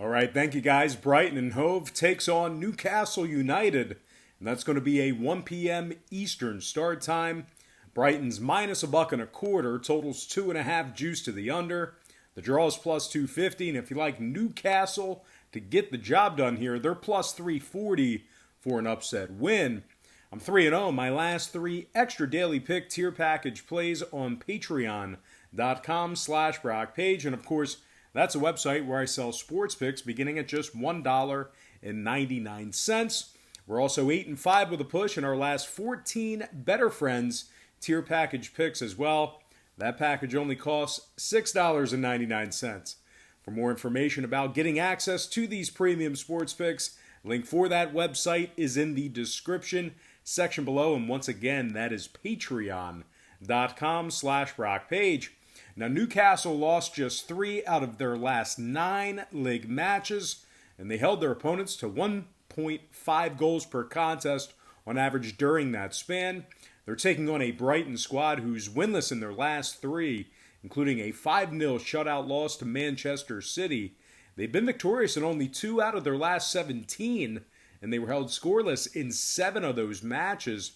All right, thank you guys. Brighton and Hove takes on Newcastle United, and that's going to be a 1 p.m. Eastern start time. Brighton's minus $1.25, totals 2.5 juice to the under. The draw is plus 250, and if you like Newcastle to get the job done here, they're plus 340 for an upset win. I'm 3-0. My last three extra daily pick tier package plays on patreon.com/BrockPage, and of course, that's a website where I sell sports picks beginning at just $1.99. We're also 8-5 with a push in our last 14 Better Friends tier package picks as well. That package only costs $6.99. For more information about getting access to these premium sports picks, link for that website is in the description section below. And once again, that is patreon.com/BrockPage. Now, Newcastle lost just 3 out of their last 9 league matches, and they held their opponents to 1.5 goals per contest on average during that span. They're taking on a Brighton squad who's winless in their last 3, including a 5-0 shutout loss to Manchester City. They've been victorious in only 2 out of their last 17, and they were held scoreless in 7 of those matches.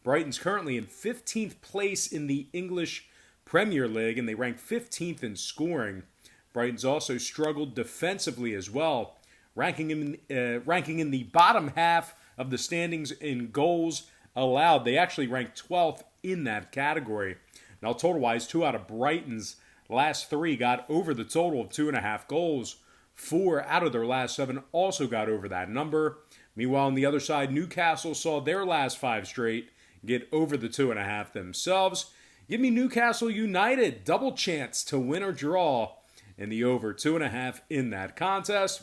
Brighton's currently in 15th place in the English Premier League, and they rank 15th in scoring. Brighton's also struggled defensively as well, ranking in the bottom half of the standings in goals allowed. They actually rank 12th in that category. Now, total-wise, 2 out of Brighton's last 3 got over the total of 2.5 goals. 4 out of their last 7 also got over that number. Meanwhile, on the other side, Newcastle saw their last 5 straight get over the 2.5 themselves. Give me Newcastle United, double chance to win or draw in the over 2.5 in that contest.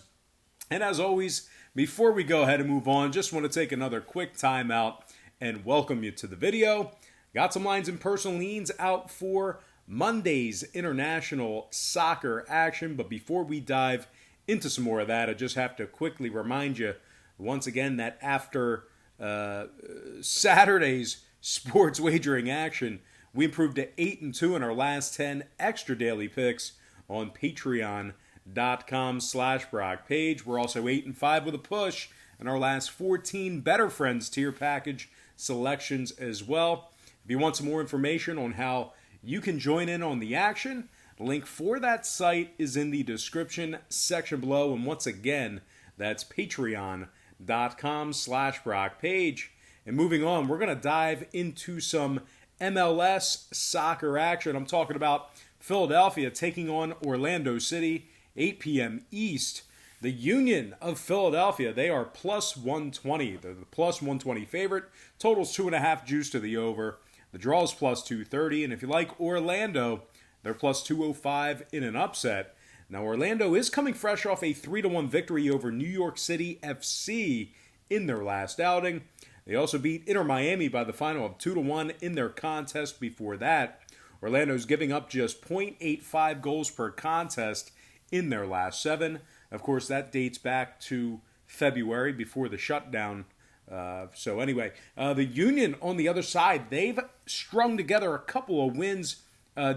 And as always, before we go ahead and move on, just want to take another quick timeout and welcome you to the video. Got some lines and personal leans out for Monday's international soccer action. But before we dive into some more of that, I just have to quickly remind you once again that after Saturday's sports wagering action, we improved to 8-2 in our last 10 extra daily picks on patreon.com/BrockPage. We're also 8-5 with a push in our last 14 Better Friends tier package selections as well. If you want some more information on how you can join in on the action, the link for that site is in the description section below. And once again, that's patreon.com/BrockPage. And moving on, we're going to dive into some MLS soccer action. I'm talking about Philadelphia taking on Orlando City, 8 p.m. East. The Union of Philadelphia, they are plus 120. They're the plus 120 favorite. Totals 2.5 juice to the over. The draw is plus 230. And if you like Orlando, they're plus 205 in an upset. Now, Orlando is coming fresh off a 3-1 victory over New York City FC in their last outing. They also beat Inter Miami by the final of 2-1 in their contest before that. Orlando's giving up just 0.85 goals per contest in their last 7. Of course, that dates back to February before the shutdown. The Union on the other side, they've strung together a couple of wins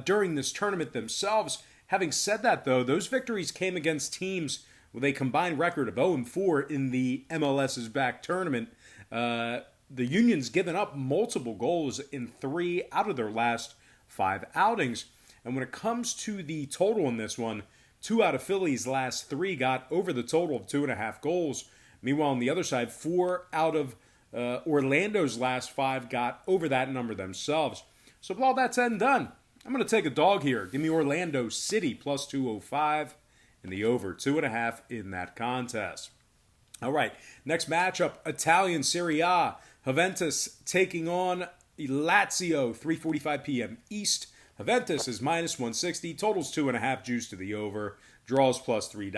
during this tournament themselves. Having said that, though, those victories came against teams with a combined record of 0-4 in the MLS's back tournament. The Union's given up multiple goals in 3 out of their last 5 outings. And when it comes to the total in this one, 2 out of Philly's last 3 got over the total of 2.5 goals. Meanwhile, on the other side, 4 out of Orlando's last 5 got over that number themselves. So with all that said and done, I'm going to take a dog here. Give me Orlando City plus 205 and the over 2.5 in that contest. All right, next matchup, Italian Serie A. Juventus taking on Lazio, 3:45 p.m. East. Juventus is minus 160, totals 2.5 juice to the over, draws plus $3,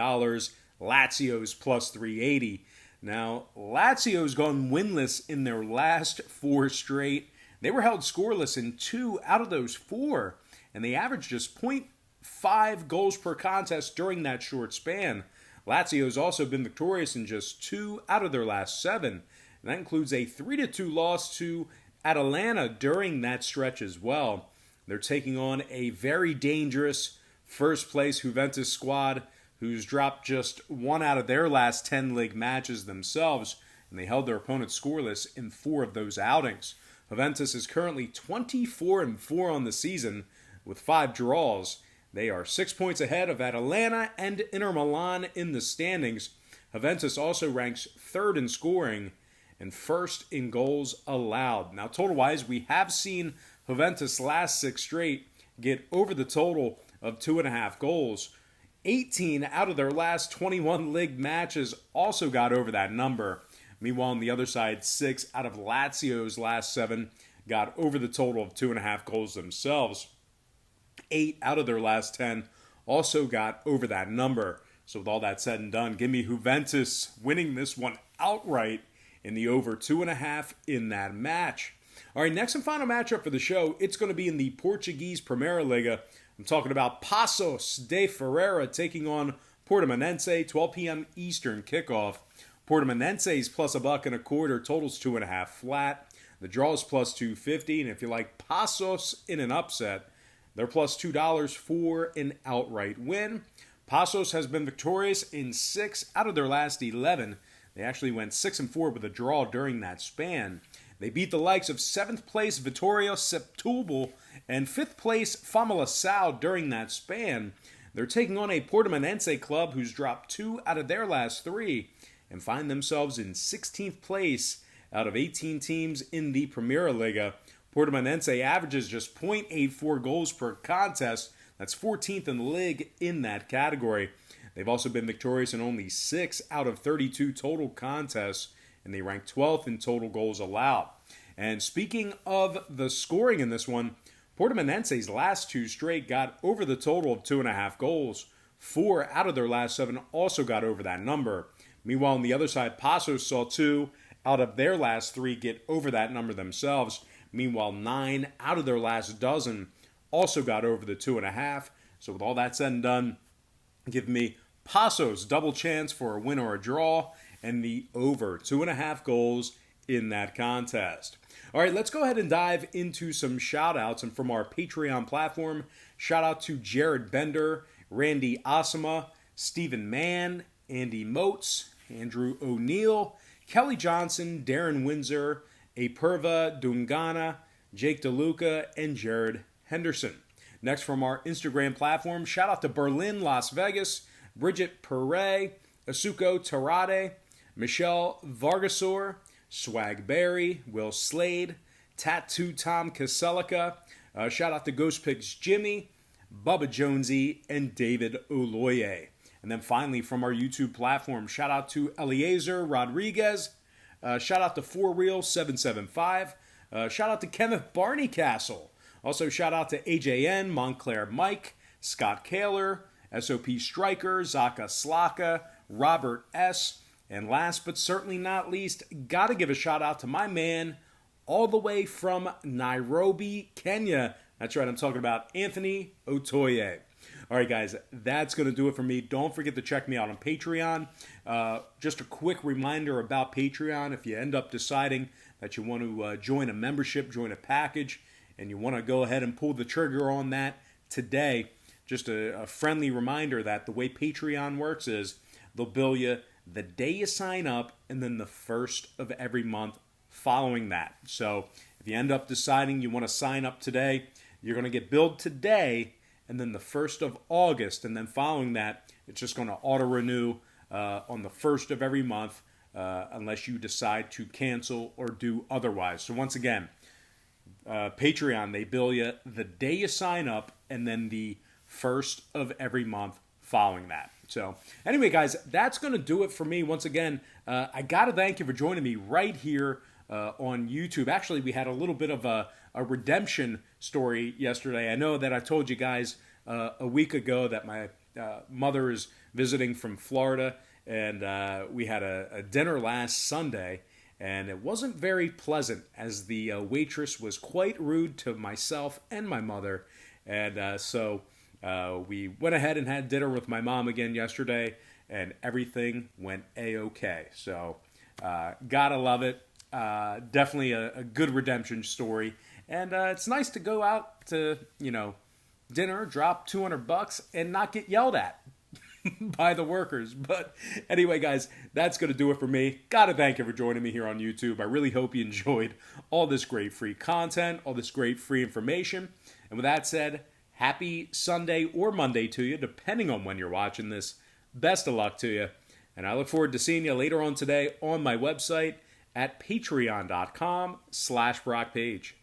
Lazio's plus 380. Now, Lazio's gone winless in their last 4 straight. They were held scoreless in 2 out of those 4, and they averaged just 0.5 goals per contest during that short span. Lazio's also been victorious in just 2 out of their last 7, and that includes a 3-2 loss to Atalanta during that stretch as well. They're taking on a very dangerous first-place Juventus squad who's dropped just 1 out of their last 10 league matches themselves, and they held their opponent scoreless in 4 of those outings. Juventus is currently 24-4 on the season with 5 draws. They are 6 points ahead of Atalanta and Inter Milan in the standings. Juventus also ranks 3rd in scoring and 1st in goals allowed. Now, total-wise, we have seen Juventus last 6 straight get over the total of 2.5 goals. 18 out of their last 21 league matches also got over that number. Meanwhile, on the other side, 6 out of Lazio's last 7 got over the total of 2.5 goals themselves. 8 out of their last 10 also got over that number. So with all that said and done, give me Juventus winning this one outright in the over 2.5 in that match. All right, next and final matchup for the show, it's going to be in the Portuguese Primeira Liga. I'm talking about Passos de Ferreira taking on Portimonense, 12 p.m. Eastern kickoff. Portimonense's plus $1.25, totals 2.5 flat. The draw is plus 250, and if you like Passos in an upset, they're plus $2 for an outright win. Passos has been victorious in 6 out of their last 11. They actually went 6-4 with a draw during that span. They beat the likes of 7th place Vitória Setúbal and 5th place Famalicão during that span. They're taking on a Portimonense club who's dropped 2 out of their last 3 and find themselves in 16th place out of 18 teams in the Primeira Liga. Portimonense averages just 0.84 goals per contest. That's 14th in the league in that category. They've also been victorious in only 6 out of 32 total contests, and they rank 12th in total goals allowed. And speaking of the scoring in this one, Portimonense's last 2 straight got over the total of 2.5 goals. 4 out of their last 7 also got over that number. Meanwhile, on the other side, Passos saw 2 out of their last 3 get over that number themselves. Meanwhile, 9 out of their last dozen also got over the 2.5. So with all that said and done, give me Passos double chance for a win or a draw and the over 2.5 goals in that contest. All right, let's go ahead and dive into some shout-outs. And from our Patreon platform, shout-out to Jared Bender, Randy Asama, Stephen Mann, Andy Motes, Andrew O'Neill, Kelly Johnson, Darren Windsor, Apurva Dungana, Jake DeLuca, and Jared Henderson. Next, from our Instagram platform, shout-out to Berlin, Las Vegas, Bridget Perret, Asuko Tarade, Michelle Vargasor, Swag Berry, Will Slade, Tattoo Tom Kaselica, shout out to Ghost Pigs Jimmy, Bubba Jonesy, and David Oloye. And then finally from our YouTube platform, shout out to Eliezer Rodriguez, shout out to 4Real775, shout out to Kenneth Barneycastle, also shout out to AJN, Montclair Mike, Scott Kaler, SOP Striker, Zaka Slaka, Robert S., and last but certainly not least, gotta give a shout out to my man all the way from Nairobi, Kenya. That's right, I'm talking about Anthony Otoye. All right, guys, that's going to do it for me. Don't forget to check me out on Patreon. Just a quick reminder about Patreon. If you end up deciding that you want to join a membership, join a package, and you want to go ahead and pull the trigger on that today, just a friendly reminder that the way Patreon works is they'll bill you the day you sign up, and then the first of every month following that. So if you end up deciding you want to sign up today, you're going to get billed today, and then the 1st of August, and then following that, it's just going to auto-renew on the 1st of every month unless you decide to cancel or do otherwise. So once again, Patreon, they bill you the day you sign up, and then the 1st of every month following that. So anyway, guys, that's going to do it for me. Once again, I got to thank you for joining me right here on YouTube. Actually, we had a little bit of a redemption story yesterday. I know that I told you guys a week ago that my mother is visiting from Florida, and we had a dinner last Sunday, and it wasn't very pleasant as the waitress was quite rude to myself and my mother, and so we went ahead and had dinner with my mom again yesterday, and everything went A-okay. So, gotta love it. Definitely a good redemption story. And it's nice to go out to, dinner, drop $200 and not get yelled at. by the workers. But anyway, guys, that's going to do it for me. Gotta thank you for joining me here on YouTube. I really hope you enjoyed all this great free content, all this great free information. And with that said, happy Sunday or Monday to you, depending on when you're watching this. Best of luck to you. And I look forward to seeing you later on today on my website at patreon.com/BrockPage.